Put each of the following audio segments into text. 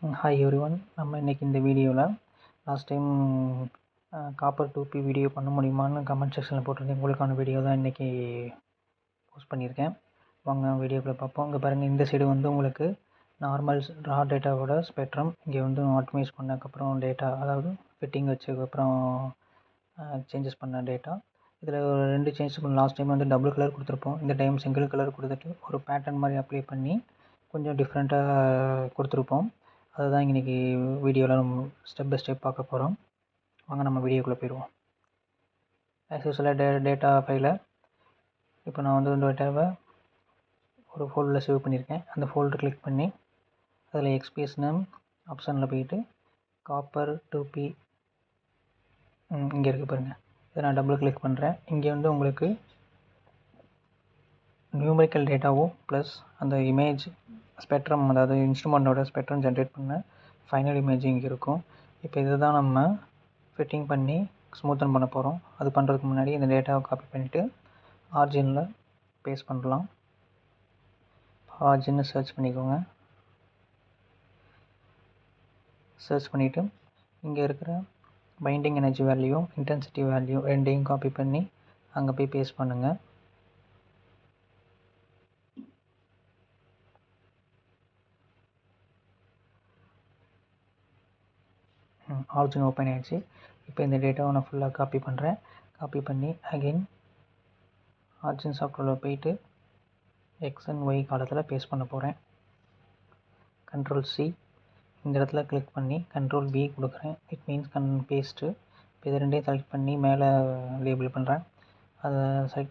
Hi everyone. நம்ம இன்றைக்கி இந்த வீடியோவில் last time copper 2P video பண்ண முடியுமான்னு கமெண்ட் செக்ஷனில் போட்டிருந்தேன். உங்களுக்கான வீடியோ தான் இன்றைக்கி போஸ்ட் பண்ணியிருக்கேன். வாங்க வீடியோக்குள்ளே பார்ப்போம். இங்கே பாருங்கள், இந்த சைடு வந்து உங்களுக்கு நார்மல் ரா டேட்டாவோட ஸ்பெக்ட்ரம். இங்கே வந்து ஆப்டிமைஸ் பண்ணதுக்கப்புறம் டேட்டா, அதாவது ஃபிட்டிங் வச்சதுக்கப்புறம் சேஞ்சஸ் பண்ண டேட்டா. இதில் ஒரு 2 சேஞ்சஸ் பண்ண. லாஸ்ட் டைம் வந்து டபுள் கலர் கொடுத்துருப்போம். இந்த டைம் சிங்கிள் கலர் கொடுத்துட்டு ஒரு பேட்டர்ன் மாதிரி அப்ளை பண்ணி கொஞ்சம் டிஃப்ரெண்ட்டாக கொடுத்துருப்போம். அதுதான் இன்றைக்கி வீடியோவில் நம்ம ஸ்டெப் பை ஸ்டெப் பார்க்க போகிறோம். வாங்க நம்ம வீடியோக்குள்ளே போயிடுவோம். ஆஸ் யூஸ்வலாக டேட்டா ஃபைலை இப்போ நான் வந்து இந்த டேட்டாவை ஒரு ஃபோல்டரில் சேவ் பண்ணியிருக்கேன். அந்த ஃபோல்டர் கிளிக் பண்ணி அதில் எக்ஸ்பிஎஸ் நேம் ஆப்ஷனில் போயிட்டு காப்பர் 2P இங்கே இருக்குது பாருங்கள். இதை நான் டபுள் கிளிக் பண்ணுறேன். இங்கே வந்து உங்களுக்கு நியூமெரிக்கல் டேட்டாவும் ப்ளஸ் அந்த இமேஜ் ஸ்பெக்ட்ரம், அதாவது இன்ஸ்ட்ருமெண்ட்டோட ஸ்பெக்ட்ரம் ஜென்ரேட் பண்ண ஃபைனல் இமேஜ் இங்கே இருக்கும். இப்போ இதை தான் நம்ம ஃபிட்டிங் பண்ணி ஸ்மூத்தன் பண்ண போகிறோம். அது பண்ணுறதுக்கு முன்னாடி இந்த டேட்டாவை காப்பி பண்ணிவிட்டு ஆர்ஜினில் பேஸ்ட் பண்ணலாம். ஆர்ஜின்னு சர்ச் பண்ணிக்கோங்க. சர்ச் பண்ணிவிட்டு இங்கே இருக்கிற binding energy value, intensity value ரெண்டையும் காப்பி பண்ணி அங்கே போய் பேஸ்ட் பண்ணுங்கள். ஆர்ஜின் ஓப்பன் ஆகிடுச்சு. இப்போ இந்த டேட்டாவை நான் ஃபுல்லாக காப்பி பண்ணுறேன். காப்பி பண்ணி அகெயின் ஆர்ஜின் சாஃப்ட்வேரில் போயிட்டு எக்ஸ் அண்ட் ஒய் காலத்தில் பேஸ்ட் பண்ண போகிறேன். Ctrl+C இந்த இடத்துல கிளிக் பண்ணி Ctrl+V கொடுக்குறேன். It means paste. இப்போ இது ரெண்டையும் செலக்ட் பண்ணி மேலே லேபிள் பண்ணுறேன். அதை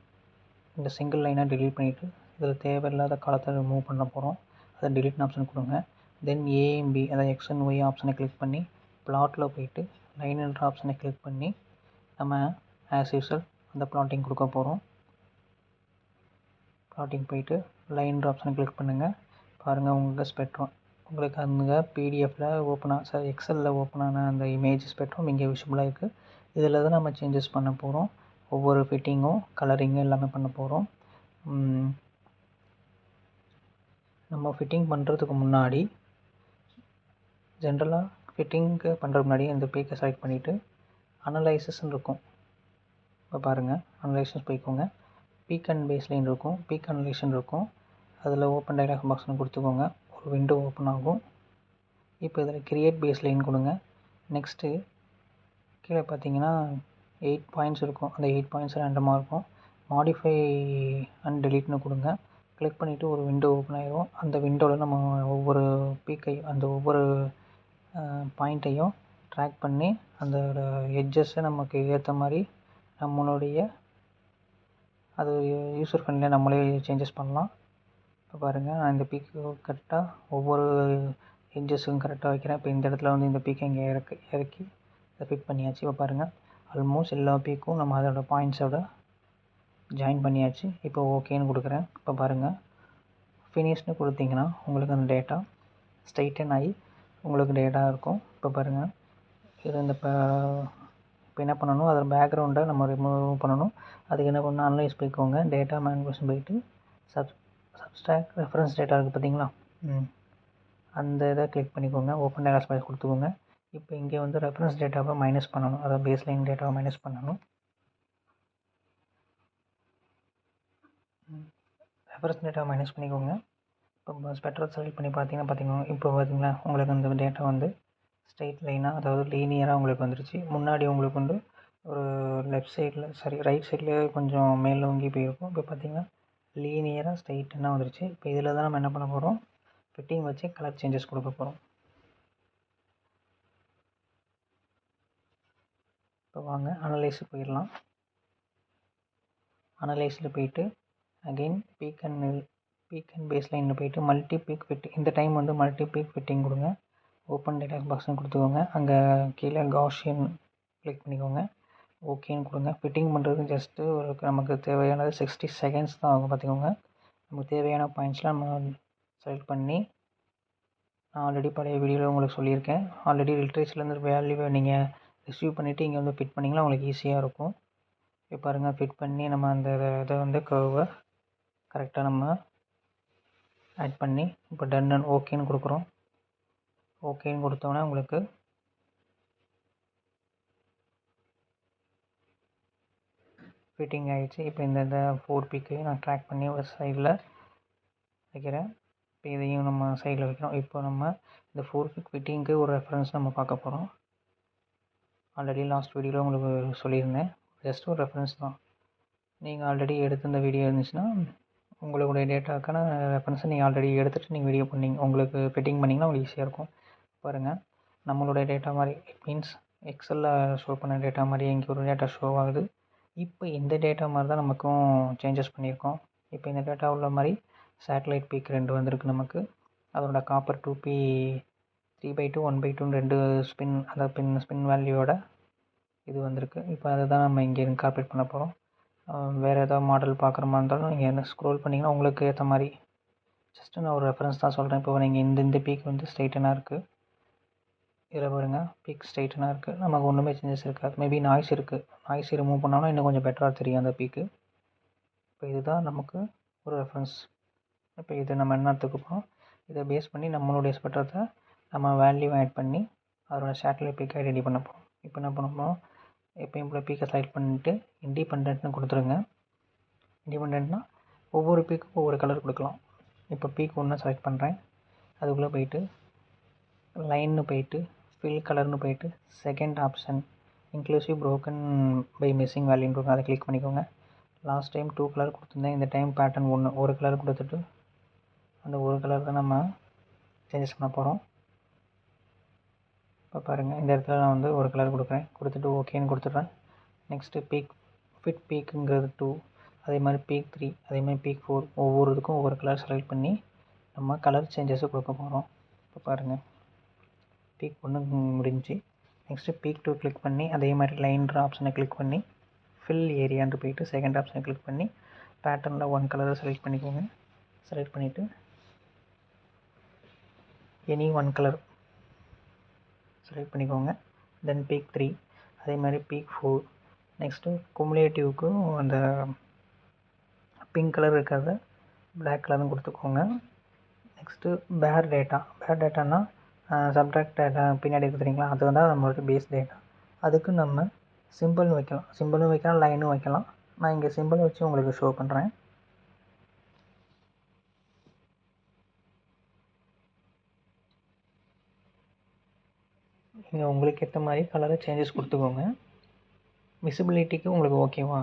இந்த சிங்கிள் லைனாக டெலீட் பண்ணிவிட்டு இதில் தேவையில்லாத காலத்தை ரிமூவ் பண்ண போகிறோம். அதை டெலீட்னு ஆப்ஷன் கொடுங்க. தென் ஏஎம்பி, அதாவது எக்ஸ் அண்ட் ஒய் ஆப்ஷனை கிளிக் பண்ணி பிளாட்டில் போயிட்டு லைன் என்ற ஆப்ஷனை கிளிக் பண்ணி நம்ம ஆஸ் யூஸ்வல் அந்த பிளாட்டிங் கொடுக்க போகிறோம். பிளாட்டிங் போயிட்டு லைன் ஆப்ஷனை கிளிக் பண்ணுங்கள். பாருங்கள், உங்களுக்கு ஸ்பெக்ட்ரம் உங்களுக்கு அந்த பிடிஎஃப்பில் ஓப்பனாக எக்ஸலில் ஓப்பனான அந்த இமேஜ் ஸ்பெக்ட்ரம் இங்கே விஷுவலாக இருக்குது. இதில் தான் நம்ம சேஞ்சஸ் பண்ண போகிறோம். ஒவ்வொரு ஃபிட்டிங்கும் கலரிங்கும் எல்லாமே பண்ண போகிறோம். நம்ம ஃபிட்டிங் பண்ணுறதுக்கு முன்னாடி ஜென்ரலாக ஃபிட்டிங்க்கு பண்ணுறதுக்கு முன்னாடி இந்த பீக்கை செலக்ட் பண்ணிவிட்டு அனலைசஸ்ன்னு இருக்கும். இப்போ பாருங்கள், அனலைசஸ் போய்க்கோங்க. பீக் அண்ட் பேஸ் லைன் இருக்கும், பீக் அனலைசேஷன் இருக்கும். அதில் ஓப்பன் டயலாக் பாக்ஸ்னு கொடுத்துக்கோங்க. ஒரு விண்டோ ஓப்பன் ஆகும். இப்போ இதில் கிரியேட் பேஸ் லைன் கொடுங்க. நெக்ஸ்ட்டு கீழே பார்த்தீங்கன்னா 8 பாயிண்ட்ஸ் இருக்கும். அந்த 8 பாயிண்ட்ஸ் ரேண்டமாக இருக்கும். மாடிஃபை அண்ட் டெலீட்னு கொடுங்க. கிளிக் பண்ணிவிட்டு ஒரு விண்டோ ஓப்பன் ஆகிடும். அந்த விண்டோவில் நம்ம ஒவ்வொரு பீக்கையும் அந்த ஒவ்வொரு பாயிண்ட்டையும் ட்ராக் பண்ணி அதோட எட்ஜஸை நமக்கு ஏற்ற மாதிரி நம்மளுடைய அது யூசர் ஃப்ரெண்ட்லியாக நம்மளே சேஞ்சஸ் பண்ணலாம். இப்போ பாருங்கள், நான் இந்த பீக்கு கரெக்டாக ஒவ்வொரு எட்ஜஸும் கரெக்டாக வைக்கிறேன். இப்போ இந்த இடத்துல வந்து இந்த பீக்கை இங்கே இறக்கி இதை ஃபிட் பண்ணியாச்சு. இப்போ பாருங்கள், ஆல்மோஸ்ட் எல்லா பீக்கும் நம்ம அதோட பாயிண்ட்ஸோட ஜாயின் பண்ணியாச்சு. இப்போ ஓகேன்னு கொடுக்குறேன். இப்போ பாருங்கள், ஃபினிஷ்னு கொடுத்தீங்கன்னா உங்களுக்கு அந்த டேட்டா ஸ்ட்ரைட்டன் ஆகி உங்களுக்கு டேட்டா இருக்கும். இப்போ பாருங்கள், இது இந்த இப்போ என்ன பண்ணணும், அதில் பேக்ரவுண்டை நம்ம ரிமூவ் பண்ணணும். அதுக்கு என்ன பண்ணணும், அனலைஸ் போய்க்கோங்க. டேட்டா மேனிபுலேஷன் போயிட்டு சப்ஸ்ட்ராக்ட் ரெஃபரன்ஸ் டேட்டா இருக்குது பார்த்தீங்களா, அந்த இதை கிளிக் பண்ணிக்கோங்க. ஓப்பன் டேட்டா ஸ்பேஸ் கொடுத்துக்கோங்க. இப்போ இங்கே வந்து ரெஃபரன்ஸ் டேட்டாவை மைனஸ் பண்ணணும், அதாவது பேஸ் லைன் டேட்டாவை மைனஸ் பண்ணணும். ரெஃபரன்ஸ் டேட்டாவை மைனஸ் பண்ணிக்கோங்க. இப்போ ஸ்பெக்ட்ரம் செலக்ட் பண்ணி பார்த்தீங்கன்னா இப்போ பார்த்தீங்களா, உங்களுக்கு அந்த டேட்டா வந்து ஸ்ட்ரெயிட் லைனாக, அதாவது லீனியராக உங்களுக்கு வந்துருச்சு. முன்னாடி உங்களுக்கு வந்து ஒரு லெஃப்ட் சைடில் ரைட் சைடில் கொஞ்சம் மேலே ஓங்கி போயிருக்கும். இப்போ பார்த்தீங்கன்னா லீனியராக ஸ்ட்ரெயிட்டாக வந்துருச்சு. இப்போ இதில் தான் நம்ம என்ன பண்ண போகிறோம், ஃபிட்டிங் வச்சு கலர் சேஞ்சஸ் கொடுக்க போகிறோம். இப்போ வாங்க அனலைஸுக்கு போயிடலாம். அனலைஸில் போயிட்டு அகெயின் பீக் அண்ட் பேஸ் லைனில் போயிட்டு மல்டி பீக் ஃபிட்டிங். இந்த டைம் வந்து மல்டி பீக் ஃபிட்டிங் கொடுங்க. ஓப்பன் டேட்டா பாக்ஸ்னு கொடுத்துக்கோங்க. அங்கே கீழே காஷியன் கிளிக் பண்ணிக்கோங்க. ஓகேன்னு கொடுங்க. ஃபிட்டிங் பண்ணுறது ஜஸ்ட்டு ஒரு நமக்கு தேவையானது 60 செகண்ட்ஸ் தான் ஆகும். பார்த்துக்கோங்க, நமக்கு தேவையான பாயிண்ட்ஸ்லாம் நம்ம செலக்ட் பண்ணி, நான் ஆல்ரெடி பழைய வீடியோவில் உங்களுக்கு சொல்லியிருக்கேன். ஆல்ரெடி லிட்ரேச்சர்லேருந்து வேல்யூவை நீங்கள் ரிசீவ் பண்ணிவிட்டு இங்கே வந்து ஃபிட் பண்ணிங்கன்னா உங்களுக்கு ஈஸியாக இருக்கும். இப்போ பாருங்கள், ஃபிட் பண்ணி நம்ம அந்த இதை வந்து கர்வை கரெக்டாக நம்ம ஆட் பண்ணி இப்போ டன் அண்ட் ஓகேன்னு கொடுக்குறோம். ஓகேன்னு கொடுத்தோன்னே உங்களுக்கு ஃபிட்டிங் ஆகிடுச்சு. இப்போ இந்த 4 பீக்கையும் நான் ட்ராக் பண்ணி ஒரு சைடில் வைக்கிறேன். இப்போ இதையும் நம்ம சைடில் வைக்கிறோம். இப்போ நம்ம இந்த 4 பீக் ஃபிட்டிங்க்கு ஒரு ரெஃபரன்ஸ் நம்ம பார்க்க போகிறோம். ஆல்ரெடி லாஸ்ட் வீடியோவில் உங்களுக்கு சொல்லியிருந்தேன். ஜஸ்ட் ஒரு ரெஃபரன்ஸ் தான். நீங்கள் ஆல்ரெடி எடுத்த இந்த வீடியோ இருந்துச்சுன்னா உங்களுடைய டேட்டாக்கான ரெஃபரன்ஸை நீங்கள் ஆல்ரெடி எடுத்துகிட்டு நீங்கள் வீடியோ பண்ணிங்க உங்களுக்கு ஃபிட்டிங் பண்ணிங்கன்னா உங்களுக்கு ஈஸியாக இருக்கும். பாருங்கள், நம்மளுடைய டேட்டா மாதிரி மீன்ஸ் எக்ஸலில் ஷோ பண்ண டேட்டா மாதிரி இங்கே ஒரு டேட்டா ஷோ ஆகுது. இப்போ இந்த டேட்டா மாதிரி தான் நமக்கும் சேஞ்சஸ் பண்ணியிருக்கோம். இப்போ இந்த டேட்டா உள்ள மாதிரி சேட்டலைட் பீக் 2 வந்திருக்கு நமக்கு. அதோட காப்பர் 2P 3/2 1/2 2 ஸ்பின், அதாவது ஸ்பின் வேல்யூவோட இது வந்திருக்கு. இப்போ அதை தான் நம்ம இங்கே இன்கார்பரேட் பண்ண போகிறோம். வேறு ஏதாவது மாடல் பார்க்குற மாதிரி இருந்தாலும் நீங்கள் என்ன ஸ்க்ரோல் பண்ணிங்கன்னா உங்களுக்கு ஏற்ற மாதிரி. ஜஸ்ட்டு நான் ஒரு ரெஃபரன்ஸ் தான் சொல்கிறேன். இப்போ நீங்கள் இந்த பீக் வந்து ஸ்ட்ரைட்டனாக இருக்குது. இதில் பாருங்கள், பீக் ஸ்ட்ரைட்டனாக இருக்குது. நமக்கு ஒன்றுமே சேஞ்சஸ் இருக்காது. மேபி நாய்ஸ் இருக்குது. நாய்ஸ் ரிமூவ் பண்ணாலும் இன்னும் கொஞ்சம் பெட்டராக தெரியும் அந்த பீக்கு. இப்போ இதுதான் நமக்கு ஒரு ரெஃபரன்ஸ். இப்போ இதை நம்ம என்ன எடுத்துக்கப்போம், இதை பேஸ் பண்ணி நம்மளுடைய ஸ்பெக்ட்ரத்தை நம்ம வேல்யூ ஆட் பண்ணி அதோட சேட்டலைட் பீக்கை ரெடி பண்ண போகிறோம். இப்போ என்ன பண்ண போகிறோம், எப்பயும் போல் பீக்கை செலக்ட் பண்ணிவிட்டு இண்டிபெண்ட்னு கொடுத்துருங்க. இண்டிபெண்ட்னா ஒவ்வொரு பீக்கும் ஒவ்வொரு கலர் கொடுக்கலாம். இப்போ பீக் 1 செலக்ட் பண்ணுறேன். அதுக்குள்ளே போயிட்டு லைன்னு போயிட்டு ஃபில் கலர்னு போயிட்டு second option inclusive broken by missing வேல்யூன்னு இருக்கும். அதை கிளிக் பண்ணிக்கோங்க. லாஸ்ட் டைம் 2 கலர் கொடுத்துருந்தேன். இந்த டைம் பேட்டர்ன் 1 ஒரு கலர் கொடுத்துட்டு அந்த ஒரு கலர் தான் நம்ம சேஞ்சஸ் பண்ண போகிறோம். இப்போ பாருங்கள், இந்த இடத்துல நான் வந்து ஒரு கலர் கொடுக்குறேன். கொடுத்துட்டு ஓகேன்னு கொடுத்துட்றேன். நெக்ஸ்ட்டு பீக் ஃபிட் பீக்குங்கிறது 2, அதே மாதிரி பீக் 3, அதே மாதிரி பீக் 4 ஒவ்வொரு இதுக்கும் ஒவ்வொரு கலர் செலக்ட் பண்ணி நம்ம கலர் சேஞ்சஸை கொடுக்க போகிறோம். இப்போ பாருங்கள், பீக் 1 முடிஞ்சு. நெக்ஸ்ட்டு பீக் 2 கிளிக் பண்ணி அதே மாதிரி லைன்ற ஆப்ஷனை கிளிக் பண்ணி ஃபில் ஏரியான்ட்டு போயிட்டு செகண்ட் ஆப்ஷனை கிளிக் பண்ணி பேட்டர்னில் 1 கலரை செலக்ட் பண்ணிக்கோங்க. செலக்ட் பண்ணிவிட்டு எனி 1 கலர் செலக்ட் பண்ணிக்கோங்க. தென் பீக் 3, அதே மாதிரி பீக் 4. நெக்ஸ்ட்டு குமுலேட்டிவ்க்கும் அந்த பிங்க் கலர் இருக்கிறத பிளாக் கலர்னு கொடுத்துக்கோங்க. நெக்ஸ்ட்டு பேர் டேட்டானா சப்ட்ராக்ட் டேட்டா பின்னாடி இருக்கிறீங்களா, அது தான் நம்மளோட பேஸ் டேட்டா. அதுக்கு நம்ம சிம்பிள்னு வைக்கலாம். சிம்பிளும் வைக்கலாம், லைனும் வைக்கலாம். நான் இங்கே சிம்பிள் வச்சு உங்களுக்கு ஷோ பண்ணுறேன். நீங்கள் உங்களுக்கு ஏற்ற மாதிரி கலரை சேஞ்சஸ் கொடுத்துக்கோங்க. விசிபிலிட்டிக்கு உங்களுக்கு ஓகேவா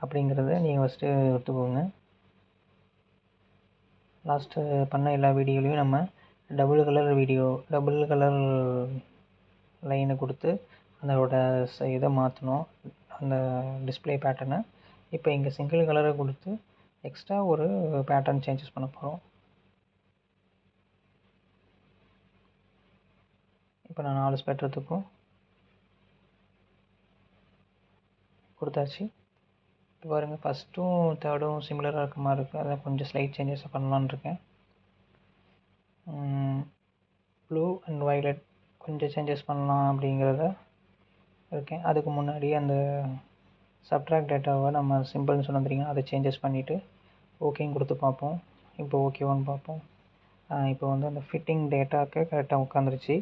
அப்படிங்கிறத நீங்கள் ஃபஸ்ட்டு ஒத்துக்கோங்க. லாஸ்ட்டு பண்ண எல்லா வீடியோலையும் நம்ம டபுள் கலர் லைனை கொடுத்து அதோட இதை மாற்றணும், அந்த டிஸ்பிளே பேட்டர்னை. இப்போ இங்கே சிங்கிள் கலரை கொடுத்து எக்ஸ்ட்ரா ஒரு பேட்டர்ன் சேஞ்சஸ் பண்ண போகிறோம். இப்போ நான் 4 ஸ்பெக்ட்ரத்துக்கும் கொடுத்தாச்சு. இப்போ பாருங்கள், ஃபஸ்ட்டும் தேர்டும் சிமிலராக இருக்க மாதிரி இருக்குது. அதை கொஞ்சம் ஸ்லைட் சேஞ்சஸ் பண்ணலான்னு இருக்கேன். ப்ளூ அண்ட் வயலட் கொஞ்சம் சேஞ்சஸ் பண்ணலாம் அப்படிங்கிறத இருக்கேன். அதுக்கு முன்னாடி அந்த சப்ட்ராக்ட் டேட்டாவை நம்ம சிம்பிள்னு சொன்ன தெரியுங்க, அதை சேஞ்சஸ் பண்ணிவிட்டு ஓகேன்னு கொடுத்து பார்ப்போம். இப்போ ஓகேவான்னு பார்ப்போம். இப்போ வந்து அந்த ஃபிட்டிங் டேட்டாவுக்கு கரெக்டாக உட்காந்துருச்சு.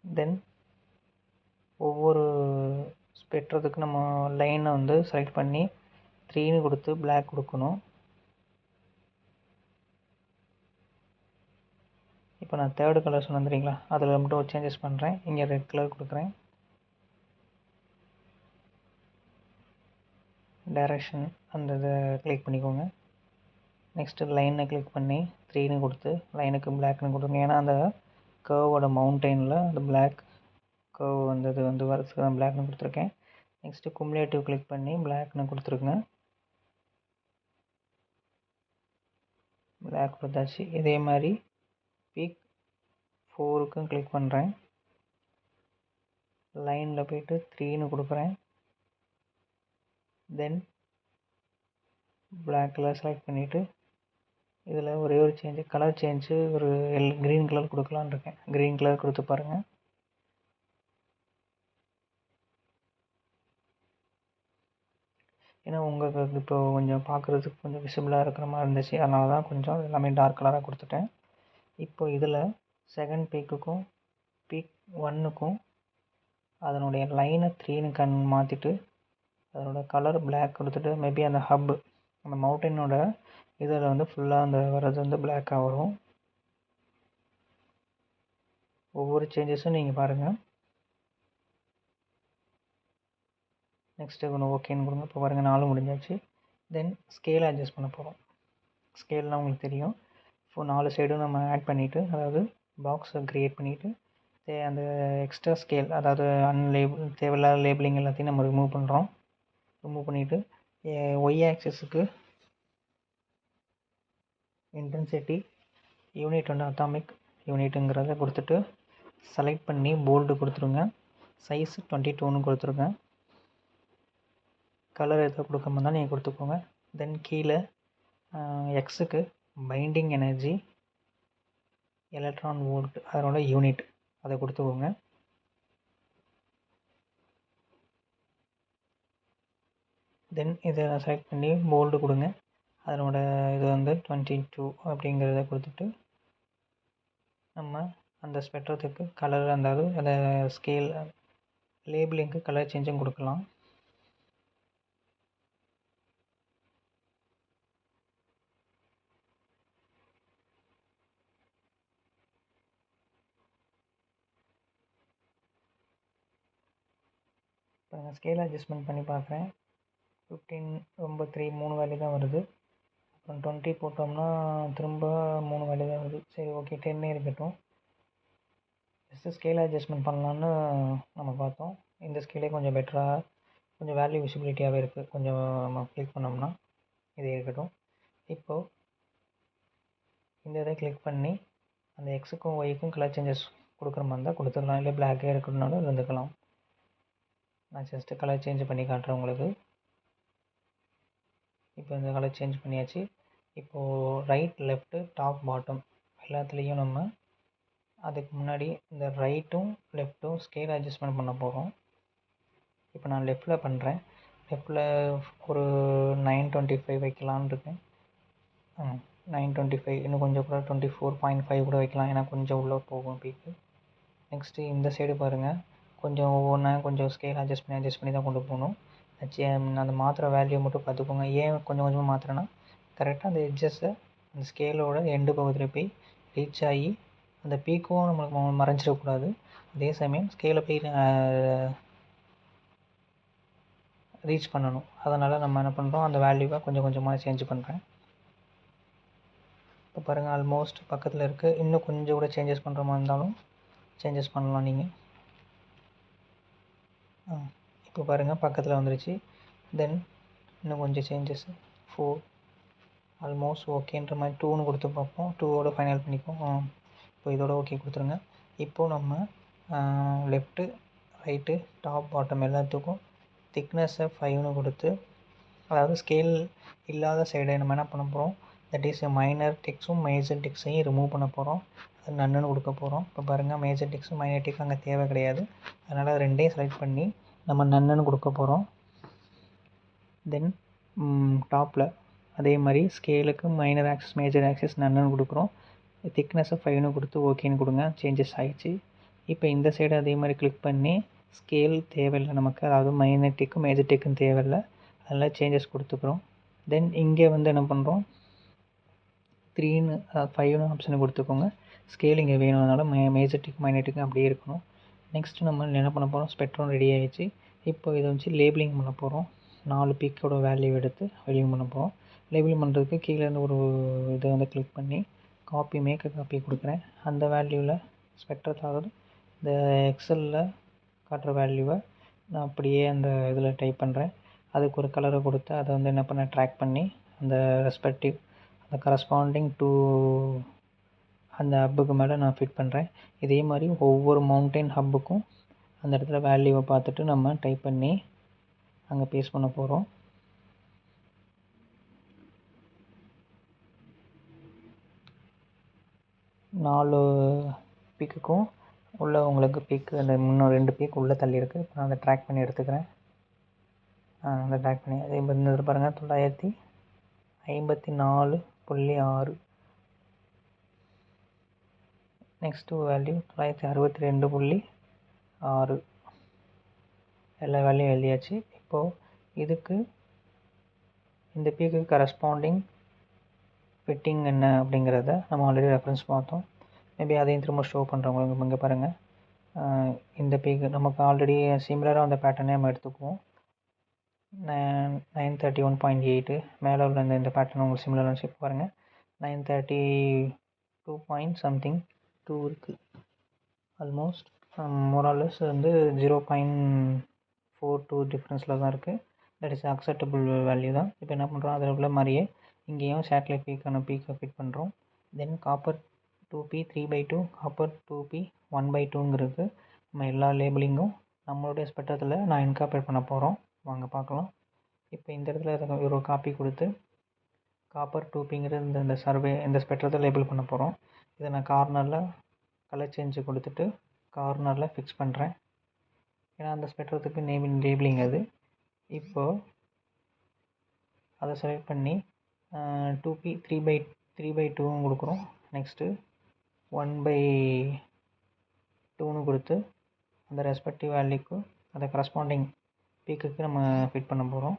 தென் ஒவ்வொரு ஸ்பெக்ட்ரத்துக்கு நம்ம லைனை வந்து செலக்ட் பண்ணி 3ன்னு கொடுத்து பிளாக் கொடுக்கணும். இப்போ நான் தேர்டு கலர் சொன்னேன் தெரியுங்களா, அதில் மட்டும் சேஞ்சஸ் பண்ணுறேன். இங்கே ரெட் கலர் கொடுக்குறேன். டைரக்ஷன் அந்த இதை கிளிக் பண்ணிக்கோங்க. நெக்ஸ்ட்டு லைனை கிளிக் பண்ணி 3ன்னு கொடுத்து லைனுக்கு பிளாக்னு கொடுங்க. ஏன்னா அந்த கர்வோட மவுண்டெயினில் அந்த பிளாக் கர்வ் வந்து இது வந்து வரதுக்கு தான் பிளாக்னு கொடுத்துருக்கேன். நெக்ஸ்ட்டு குமுலேட்டிவ் கிளிக் பண்ணி பிளாக்னு கொடுத்துருங்க. பிளாக் கொடுத்தாச்சு. இதே மாதிரி பீக் 4க்கும் கிளிக் பண்ணுறேன். லைனில் போய்ட்டு 3ன்னு கொடுக்குறேன். தென் பிளாக் கலர் செலக்ட் பண்ணிவிட்டு இதில் ஒரே ஒரு கலர் சேஞ்சு ஒரு க்ரீன் கலர் கொடுக்கலான்னு இருக்கேன். க்ரீன் கலர் கொடுத்து பாருங்கள். ஏன்னா உங்களுக்கு இப்போ கொஞ்சம் பார்க்குறதுக்கு கொஞ்சம் விசிபிளாக இருக்கிற மாதிரி இருந்துச்சு, அதனால தான் கொஞ்சம் எல்லாமே டார்க் கலராக கொடுத்துட்டேன். இப்போ இதில் செகண்ட் பீக்குக்கும் பீக் 1க்கும் அதனுடைய லைனை 3ன்னு மாற்றிட்டு அதனோட கலர் பிளாக் கொடுத்துட்டு மேபி அந்த ஹப் அந்த மவுண்டனோட இதில் வந்து ஃபுல்லாக அந்த வர்றது வந்து பிளாக்காக வரும். ஒவ்வொரு சேஞ்சஸும் நீங்கள் பாருங்கள். நெக்ஸ்ட்டு ஒன்று ஓகேன்னு கொடுங்க. இப்போ பாருங்கள் 4 முடிஞ்சாச்சு. தென் ஸ்கேலை அட்ஜஸ்ட் பண்ண போகிறோம். ஸ்கேல்னால் உங்களுக்கு தெரியும். இப்போ 4 சைடும் நம்ம ஆட் பண்ணிவிட்டு, அதாவது பாக்ஸை க்ரியேட் பண்ணிவிட்டு அந்த எக்ஸ்ட்ரா ஸ்கேல், அதாவது தேவையில்லாத லேபிளிங் எல்லாத்தையும் நம்ம ரிமூவ் பண்ணுறோம். ரிமூவ் பண்ணிவிட்டு ஒய் ஆக்சிஸுக்கு இன்டென்சிட்டி யூனிட் வந்து அட்டாமிக் யூனிட்டுங்கிறத கொடுத்துட்டு செலக்ட் பண்ணி போல்டு கொடுத்துருங்க. சைஸ் 22ன்னு கொடுத்துருங்க. கலர் எதாவது கொடுக்காம இருந்தால் நீங்கள் கொடுத்துக்கோங்க. தென் கீழே எக்ஸுக்கு பைண்டிங் எனர்ஜி எலக்ட்ரான் வோல்ட் அதனோட யூனிட் அதை கொடுத்துக்கோங்க. தென் இதை செலக்ட் பண்ணி போல்டு கொடுங்க. அதனோட இது வந்து 22 அப்படிங்கிறத கொடுத்துட்டு நம்ம அந்த ஸ்பெக்ட்ரத்துக்கு கலர், அதாவது அந்த ஸ்கேல் லேபிளிங்க்கு கலர் சேஞ்சும் கொடுக்கலாம். இப்போ நான் ஸ்கேல் அட்ஜஸ்ட்மெண்ட் பண்ணி பார்க்குறேன். 15 ரொம்ப 3 வேல்யூ தான் வருது. அப்புறம் 20 போட்டோம்னா திரும்ப 3 வேல்யூ தான் வருது. சரி ஓகே, 10 இருக்கட்டும். ஜஸ்ட்டு ஸ்கேல் அட்ஜஸ்ட்மெண்ட் பண்ணலான்னு நம்ம பார்த்தோம். இந்த ஸ்கேலே கொஞ்சம் பெட்டராக, கொஞ்சம் வேல்யூ விசிபிலிட்டியாகவே இருக்குது. கொஞ்சம் நம்ம கிளிக் பண்ணோம்னா இது இருக்கட்டும். இப்போது இந்த இதை கிளிக் பண்ணி அந்த எக்ஸுக்கும் ஒய்க்கும் கலர் சேஞ்சஸ் கொடுக்குற மாதிரி இருந்தால் கொடுத்துடலாம். இல்லை பிளாக்கே இருக்கணும்னாலும் இருந்துக்கலாம். நான் ஜஸ்ட்டு கலர் சேஞ்ச் பண்ணி காட்டுறேன் உங்களுக்கு. இப்போ இந்த கலர் சேஞ்ச் பண்ணியாச்சு. இப்போது ரைட், லெஃப்ட்டு, டாப், பாட்டம் எல்லாத்துலேயும் நம்ம அதுக்கு முன்னாடி இந்த ரைட்டும் லெஃப்ட்டும் ஸ்கேல் அட்ஜஸ்ட்மெண்ட் பண்ண போகிறோம். இப்போ நான் லெஃப்ட்டில் பண்ணுறேன். லெஃப்ட்டில் ஒரு 925 வைக்கலான்னு இருக்கேன். 925 இன்னும் கொஞ்சம் கூட 24.5 கூட வைக்கலாம், ஏன்னா கொஞ்சம் உள்ளே போகும் பீக்கு. நெக்ஸ்ட்டு இந்த சைடு பாருங்கள், கொஞ்சம் ஒவ்வொன்றா கொஞ்சம் ஸ்கேல் அட்ஜஸ்ட் பண்ணி தான் கொண்டு போகணும். அந்த மாத்திர வேல்யூ மட்டும் பார்த்துக்கோங்க. ஏன் கொஞ்சம் கொஞ்சமாக மாத்திரன்னா கரெக்டாக அந்த எட்ஜஸை அந்த ஸ்கேலோட எண்டு பகுதியில் போய் ரீச் ஆகி அந்த பீக்கும் நம்மளுக்கு மறைஞ்சிடக்கூடாது. அதே சமயம் ஸ்கேலை போய் ரீச் பண்ணணும். அதனால் நம்ம என்ன பண்ணுறோம், அந்த வேல்யூவை கொஞ்சம் கொஞ்சமாக சேஞ்ச் பண்ணுறேன். இப்போ பாருங்கள், ஆல்மோஸ்ட் பக்கத்தில் இருக்குது. இன்னும் கொஞ்சம் கூட சேஞ்சஸ் பண்ணுற மாதிரி இருந்தாலும் சேஞ்சஸ் பண்ணலாம் நீங்கள். இப்போ பாருங்கள் பக்கத்தில் வந்துருச்சு. தென் இன்னும் கொஞ்சம் சேஞ்சஸ் 4 ஆல்மோஸ்ட் ஓகேன்ற மாதிரி 2ன்னு கொடுத்து பார்ப்போம். 2ஓட ஃபைனல் பண்ணிப்போம். இப்போ இதோட ஓகே கொடுத்துருங்க. இப்போது நம்ம லெஃப்ட்டு, ரைட்டு, டாப், பாட்டம் எல்லாத்துக்கும் திக்னஸை 5ன்னு கொடுத்து, அதாவது ஸ்கேல் இல்லாத சைடை நம்ம என்ன பண்ண போகிறோம், தட் இஸ் மைனர் டிக்ஸும் மேஜர் டிக்ஸையும் ரிமூவ் பண்ண போகிறோம். அது நன்னுன்னு கொடுக்க போகிறோம். இப்போ பாருங்கள், மேஜர் டிக்ஸும் மைனர் டிக் அங்கே தேவை கிடையாது. அதனால் அது ரெண்டையும் செலக்ட் பண்ணி நம்ம நன்னுன்னு கொடுக்க போகிறோம். தென் டாப்பில் அதே மாதிரி ஸ்கேலுக்கு மைனர் ஆக்சிஸ், மேஜர் ஆக்சிஸ் நன்னுன்னு கொடுக்குறோம். திக்னஸை 5ன்னு கொடுத்து ஓகேன்னு கொடுங்க. சேஞ்சஸ் ஆகிடுச்சு. இப்போ இந்த சைடு அதே மாதிரி கிளிக் பண்ணி ஸ்கேல் தேவையில்லை நமக்கு, அதாவது மைனர் டிக்கும் மேஜர் டிக்கும் தேவையில்லை, அதெல்லாம் சேஞ்சஸ் கொடுத்துக்குறோம். தென் இங்கே வந்து என்ன பண்ணுறோம், 3ன்னு 5ன்னு ஆப்ஷனை கொடுத்துக்கோங்க. ஸ்கேல் இங்கே வேணும், அதனால் மேஜர் டிக் மைனர் டிக் அப்படியே இருக்கணும். நெக்ஸ்ட்டு நம்ம என்ன பண்ண போகிறோம், ஸ்பெக்ட்ரம் ரெடி ஆகிடுச்சு. இப்போ இதை வச்சு லேபிளிங் பண்ண போகிறோம். 4 பீக்கோட வேல்யூ எடுத்து லேபிளிங் பண்ண போகிறோம். லேபிளிங் பண்ணுறதுக்கு கீழேருந்து ஒரு இதை வந்து கிளிக் பண்ணி மேக் காப்பி கொடுக்குறேன். அந்த வேல்யூவில் ஸ்பெக்ட்ரத்தில், அதாவது இந்த எக்ஸலில் காட்டுற வேல்யூவை நான் அப்படியே அந்த இதில் டைப் பண்ணுறேன். அதுக்கு ஒரு கலரை கொடுத்து அதை வந்து என்ன பண்ண ட்ராக் பண்ணி அந்த ரெஸ்பெக்டிவ் அந்த கரஸ்பாண்டிங் டு அந்த ஹப்புக்கு மேலே நான் ஃபிட் பண்ணுறேன். இதே மாதிரி ஒவ்வொரு மவுண்டைன் ஹப்புக்கும் அந்த இடத்துல வேல்யூவை பார்த்துட்டு நம்ம டைப் பண்ணி அங்கே பேஸ்ட் பண்ண போகிறோம். நாலு பீக்குக்கும் உள்ளே உங்களுக்கு பீக்கு அந்த இன்னும் 2 பீக் உள்ளே தள்ளி இருக்குது. நான் அதை ட்ராக் பண்ணி எடுத்துக்கிறேன். அந்த ட்ராக் பண்ணி அதே மாதிரி இந்த பாருங்கள் 954.6. Next value 962.6. எல்லா வேல்யூயும் எழுதியாச்சு. இப்போது இதுக்கு இந்த பீக்கு கரஸ்பாண்டிங் ஃபிட்டிங் என்ன அப்படிங்கிறத நம்ம ஆல்ரெடி ரெஃபரன்ஸ் பார்த்தோம். மேபி அதையும் திரும்ப ஷோ பண்ணுறவங்க இங்கே பாருங்கள். இந்த பீக்கு நமக்கு ஆல்ரெடி சிமிலராக அந்த பேட்டர்னே நம்ம எடுத்துக்குவோம். 931.8 மேலே உள்ள இந்த பேட்டர்ன் உங்களுக்கு சிமிலராக ஷேப் பாருங்கள். 932 பாயிண்ட் சம்திங் 2 இருக்குது. ஆல்மோஸ்ட் மோராலஸ் வந்து 0.42 டிஃப்ரென்ஸில் தான் இருக்குது. தட் இஸ் அக்செப்டபுள் வேல்யூ தான். இப்போ என்ன பண்ணுறோம், அதில் உள்ள மாதிரியே இங்கேயும் சேட்டலைட் பீக்கை ஃபிட் பண்ணுறோம். தென் காப்பர் 2P 3/2, காப்பர் 2P 1/2ங்கிறது நம்ம எல்லா லேபிளிங்கும் நம்மளுடைய ஸ்பெக்ட்ரத்தில் நான் இன்கார்பரேட் பண்ண போகிறோம். வாங்க பார்க்கலாம். இப்போ இந்த இடத்துல ஒரு காப்பி கொடுத்து காப்பர் 2Pங்கிறது இந்த ஸ்பெக்ட்ரத்தை லேபிள் பண்ண போகிறோம். இதை நான் கார்னரில் கலர் சேஞ்சு கொடுத்துட்டு கார்னரில் ஃபிக்ஸ் பண்ணுறேன். ஏன்னா அந்த ஸ்பெக்ட்ரத்துக்கு லேபிளிங் அது. இப்போது அதை செலக்ட் பண்ணி 2P 3/2 கொடுக்குறோம். நெக்ஸ்ட்டு 1/2 கொடுத்து அந்த ரெஸ்பெக்டிவ் வேல்யூக்கு அந்த கரஸ்பாண்டிங் பீக்குக்கு நம்ம ஃபிட் பண்ண போகிறோம்.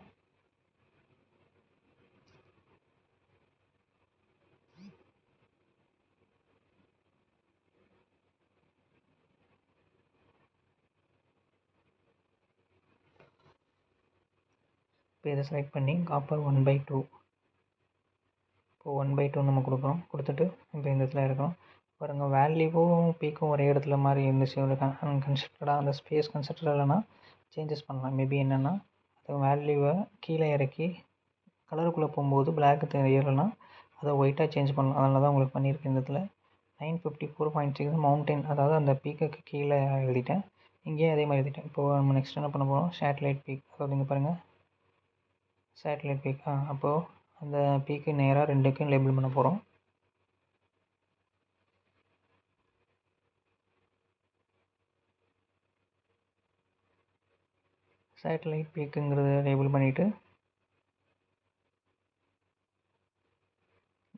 இப்போ இதை செலக்ட் பண்ணி காப்பர் 1/2 இப்போ 1/2 நம்ம கொடுக்குறோம். கொடுத்துட்டு இப்போ இந்த இடத்துல இருக்கணும் பாருங்கள். வேல்யூவும் பீக்கும் ஒரே இடத்துல மாதிரி இருந்துச்சு. ஒரு கன்ஸ்ட்ரக்டடாக அந்த ஸ்பேஸ் கன்ஸ்ட்ரக்டட் இல்லைன்னா சேஞ்சஸ் பண்ணலாம். மேபி என்னென்னா அந்த வேல்யூவை கீழே இறக்கி கலருக்குள்ளே போகும்போது பிளாக் தெரியலைன்னா அதை ஒயிட்டாக சேஞ்ச் பண்ணலாம். அதனால தான் உங்களுக்கு பண்ணியிருக்கேன். இந்த இடத்துல 954.6 மவுண்டைன், அதாவது அந்த பீக்குக்கு கீழே எழுதிட்டேன். இங்கேயும் அதே மாதிரி எழுதிட்டேன். இப்போது நம்ம நெக்ஸ்ட் என்ன பண்ண போகிறோம், சேட்டலைட் பீக். அதாவது இங்கே பாருங்கள், சேட்டலைட் பீக். அப்போது அந்த பீக்கு நேராக ரெண்டுக்கும் லேபிள் பண்ண போகிறோம். சேட்டலைட் பீக்குங்கிறத லேபிள் பண்ணிவிட்டு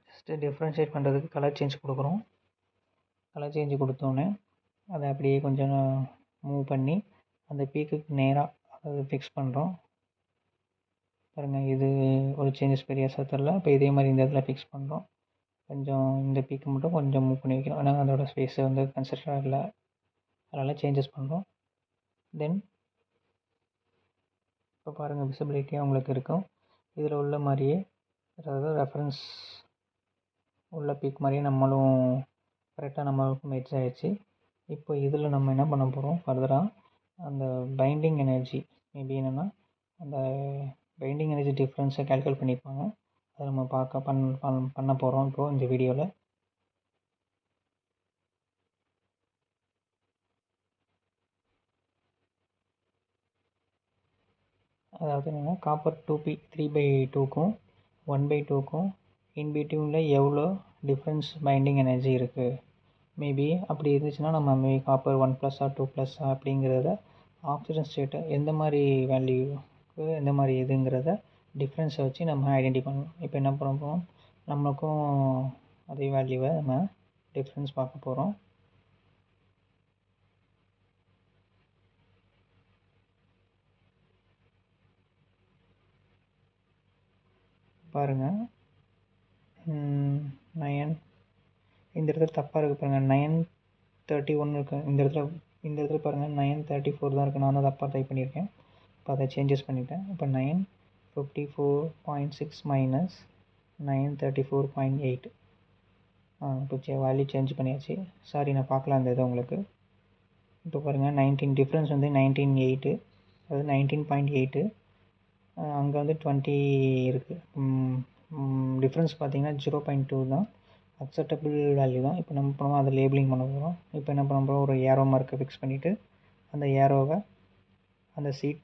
ஜஸ்ட்டு டிஃப்ரென்ஷியேட் பண்ணுறதுக்கு கலர் சேஞ்ச் கொடுக்குறோம். கலர் சேஞ்சு கொடுத்தோன்னே அதை அப்படியே கொஞ்சம் மூவ் பண்ணி அந்த பீக்குக்கு நேராக அதை ஃபிக்ஸ் பண்ணுறோம். பாருங்கள், இது ஒரு சேஞ்சஸ் பெரியாசாக தெரில. இப்போ இதே மாதிரி இந்த இடத்துல ஃபிக்ஸ் பண்ணுறோம். கொஞ்சம் இந்த பீக்கு மட்டும் கொஞ்சம் மூவ் பண்ணி வைக்கணும். ஆனால் அதோடய ஸ்பேஸை வந்து கன்சிடராக இல்லை, அதனால் சேஞ்சஸ் பண்ணுறோம். தென் இப்போ பாருங்கள், விசிபிலிட்டியாக உங்களுக்கு இருக்கும். இதில் உள்ள மாதிரியே, அதாவது ரெஃபரன்ஸ் உள்ள பீக் மாதிரியே நம்மளும் கரெக்டாக நம்மளுக்கும் மேட்ச் ஆகிடுச்சு. இப்போ இதில் நம்ம என்ன பண்ண போகிறோம், ஃபர்தராக அந்த பைண்டிங் எனர்ஜி மேபி என்னென்னா அந்த பைண்டிங் எனர்ஜி டிஃப்ரென்ஸை கால்குலேட் பண்ணியிருப்பாங்க. அதை நம்ம பண்ண போகிறோம் இப்போது இந்த வீடியோவில். அதாவது என்னென்னா காப்பர் 2P 3/2க்கும் 1/2க்கும் இன்பிட்வீனில் எவ்வளோ டிஃப்ரென்ஸ் பைண்டிங் எனர்ஜி இருக்குது. மேபி அப்படி இருந்துச்சுன்னா நம்ம மேபி காப்பர் 1+ 2+ அப்படிங்கிறத ஆக்சிஜன் ஸ்டேட்டை எந்த மாதிரி வேல்யூக்கு எந்த மாதிரி இதுங்கிறத டிஃப்ரென்ஸை வச்சு நம்ம ஐடென்டிஃபை பண்ணணும். இப்போ என்ன பண்ண போகிறோம், நம்மளுக்கும் அதே வேல்யூவை நம்ம டிஃப்ரென்ஸ் பார்க்க போகிறோம். பாருங்கள், 9 இந்த இடத்துல தப்பாக இருக்குது பாருங்கள். 931 இருக்குது இந்த இடத்துல பாருங்கள். 934 தான் இருக்குது. நான் தான் தப்பாக டைப் பண்ணியிருக்கேன். இப்போ அதை சேஞ்சஸ் பண்ணிட்டேன். இப்போ 954.6 மைனஸ் 934.8. இப்போ வேல்யூ சேஞ்ச் பண்ணியாச்சு. சாரி, நான் பார்க்கலாம் அந்த இதை உங்களுக்கு. இப்போ பாருங்கள், 19 டிஃப்ரென்ஸ் வந்து 19.8, அதாவது 19.8. அங்கே வந்து 20 இருக்குது. டிஃப்ரென்ஸ் பார்த்தீங்கன்னா 0.2 தான். அக்செப்டபிள் வேல்யூ தான். இப்போ நம்ம பண்ணுவோம், அதை லேபிளிங் பண்ண போகிறோம். இப்போ என்ன பண்ண போகிறோம், ஒரு ஏரோ மார்க்கை ஃபிக்ஸ் பண்ணிவிட்டு அந்த ஏரோவை அந்த சீட்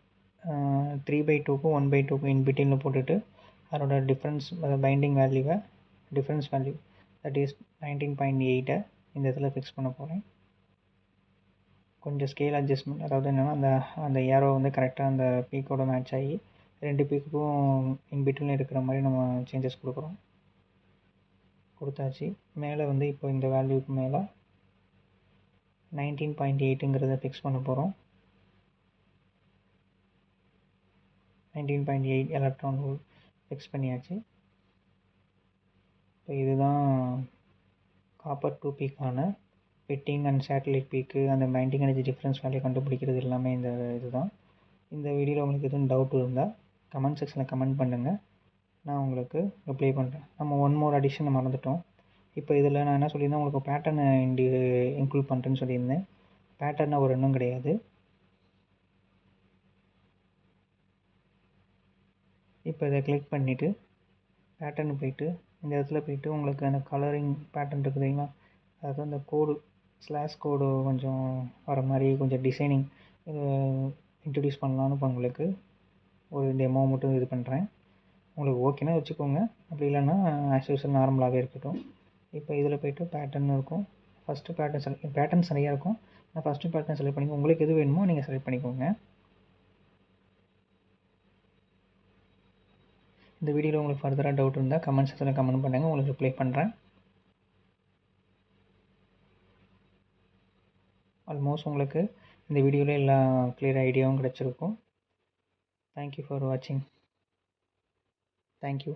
3/2க்கும் 1/2க்கும் இன்பிட்வீனில் போட்டுட்டு அதோட டிஃப்ரென்ஸ் பைண்டிங் வேல்யூவை டிஃப்ரென்ஸ் வேல்யூ தட் இஸ் 19.8 இந்த இடத்துல ஃபிக்ஸ் பண்ண போகிறேன். கொஞ்சம் ஸ்கேல் அட்ஜஸ்ட்மெண்ட், அதாவது என்னென்னா அந்த ஏரோ வந்து கரெக்டாக அந்த பீக்கோட மேட்ச் ஆகி 2 பீக்குக்கும் இன்பிட்வீனில் இருக்கிற மாதிரி நம்ம சேஞ்சஸ் கொடுத்தாச்சு. மேலே வந்து இப்போ இந்த வேல்யூக்கு மேலே 19.8ங்கிறத ஃபிக்ஸ் பண்ண போகிறோம். 19.8 எலக்ட்ரான் வோல்ட் ஃபிக்ஸ் பண்ணியாச்சு. இப்போ இதுதான் காப்பர் 2 பீக்கான ஃபிட்டிங் அண்ட் சேட்டலைட் பீக்கு அந்த பைண்டிங் எனர்ஜி டிஃப்ரென்ஸ் வேல்யூ கண்டுபிடிக்கிறது எல்லாமே இந்த இதுதான். இந்த வீடியோவில் உங்களுக்கு எதுவும் டவுட் இருந்தால் கமெண்ட் செக்ஷனில் கமெண்ட் பண்ணுங்கள், நான் உங்களுக்கு ரிப்ளை பண்ணுறேன். நம்ம ஒன் மோர் அடிஷனை மறந்துட்டோம். இப்போ இதில் நான் என்ன சொல்லியிருந்தேன், உங்களுக்கு பேட்டர்னை இன்க்ளூட் பண்ணுறேன்னு சொல்லியிருந்தேன். பேட்டர்னை ஒரு இன்னும் கிடையாது. இப்போ இதை கிளிக் பண்ணிவிட்டு பேட்டர்னு போயிட்டு இந்த இடத்துல போயிட்டு உங்களுக்கு அந்த கலரிங் பேட்டர்ன் இருக்குது தெரியுமா, அதாவது அந்த கோடு கோடு கொஞ்சம் வர மாதிரி கொஞ்சம் டிசைனிங் இன்ட்ரடியூஸ் பண்ணலான்னு இப்போ உங்களுக்கு ஒரு டெமோ மட்டும் இது பண்ணுறேன். உங்களுக்கு ஓகேனா வச்சுக்கோங்க, அப்படி இல்லைன்னா ஆஸ் யூஸ்வல் நார்மலாகவே இருக்கட்டும். இப்போ இதில் போய்ட்டு பேட்டர்ன் இருக்கும். ஃபஸ்ட்டு பேட்டர்ன் சரியாக இருக்கும். நான் ஃபஸ்ட்டு பேட்டர்ன் செலக்ட் பண்ணிக்கோங்க. உங்களுக்கு எது வேணுமோ நீங்கள் செலக்ட் பண்ணிக்கோங்க. இந்த வீடியோவில் உங்களுக்கு ஃபர்தராக டவுட் இருந்தால் கமெண்ட் செக்ஷனில் கமெண்ட் பண்ணுங்கள், உங்களுக்கு ரிப்ளை பண்ணுறேன். ஆல்மோஸ்ட் உங்களுக்கு இந்த வீடியோவில் எல்லா கிளியர் ஐடியாவும் கிடச்சிருக்கும். தேங்க்யூ ஃபார் வாட்சிங். தேங்க்யூ.